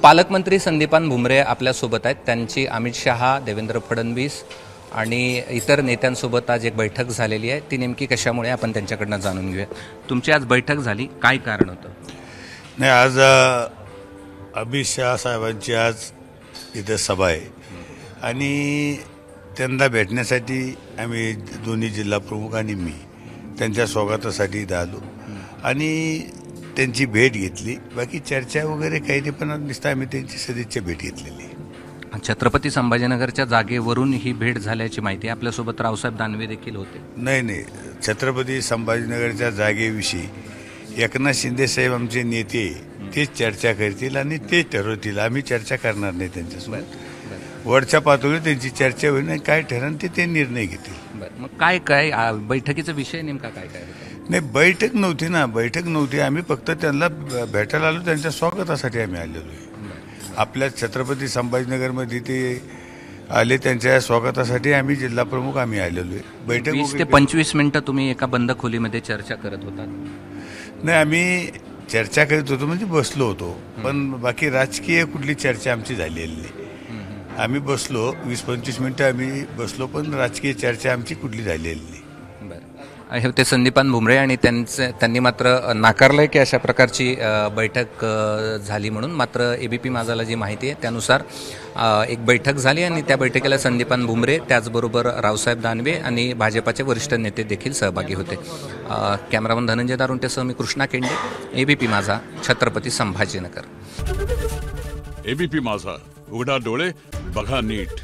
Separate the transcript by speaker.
Speaker 1: पालकमंत्री संदीपान भुमरे आपल्यासोबत आहेत। त्यांची अमित शहा, देवेंद्र फडणवीस आणि इतर नेत्यांसोबत आज एक बैठक झालेली आहे। ती नेमकी कशामुळे आपण त्यांच्याकडनं जाणून घेऊया। तुमची आज बैठक झाली, काय कारण होतं?
Speaker 2: नाही, आज अमित शहा साहेबांची आज इथे सभा आहे आणि त्यांना भेटण्यासाठी आम्ही दोन्ही जिल्हा प्रमुख आणि मी त्यांच्या स्वागतासाठी इथं आलो आणि त्यांची भेट घेतली। बाकी चर्चा वगैरे काही नाही, पण नुसतं आम्ही त्यांची सदिच्छा भेट घेतलेली।
Speaker 1: छत्रपती संभाजीनगरच्या जागेवरून ही भेट झाल्याची माहिती आहे। आपल्यासोबत रावसाहेब दानवे देखील होते।
Speaker 2: नाही, छत्रपती संभाजीनगरच्या जागेविषयी एकनाथ शिंदे साहेब आमचे नेते तेच चर्चा करतील आणि तेच ठरवतील। आम्ही चर्चा करणार नाही त्यांच्यासोबत। वरच्या पातळीवर त्यांची चर्चा होईल आणि काय ठरेल ते निर्णय घेतील।
Speaker 1: मग काय बैठकीचा विषय नेमका काय
Speaker 2: नाही, बैठक नव्हती ना, बैठक नव्हती। आम्ही फक्त त्यांना भेटायला आलो, त्यांच्या स्वागतासाठी आम्ही आलेलो आहे। आपल्या छत्रपती संभाजीनगरमध्ये ते आले, त्यांच्या स्वागतासाठी आम्ही जिल्हा प्रमुख आम्ही आलेलो आहे। बैठक
Speaker 1: 20 ते 25 मिनिटं तुम्ही एका बंद खोलीमध्ये चर्चा करत होता?
Speaker 2: नाही, आम्ही चर्चा करत होतो म्हणजे बसलो होतो, पण बाकी राजकीय कुठली चर्चा आमची झालेली नाही। आम्ही बसलो 20-25 मिनिटं आम्ही बसलो, पण राजकीय चर्चा आमची कुठली झालेली नाही।
Speaker 1: हे होते संदीपान भुमरे आणि त्यांनी मात्र नाकारलंय की अशा प्रकारची बैठक झाली म्हणून। मात्र एबीपी माझाला जी माहिती आहे त्यानुसार एक बैठक झाली आणि त्या बैठकीला संदीपान भुमरे, त्याचबरोबर रावसाहेब दानवे आणि भाजपाचे वरिष्ठ नेते देखील सहभागी होते। कॅमेरामन धनंजय दारुंटेसह मी कृष्णा केंडे, एबीपी माझा, छत्रपती संभाजीनगर।
Speaker 3: एबीपी माझा, उघडा डोळे बघा नीट।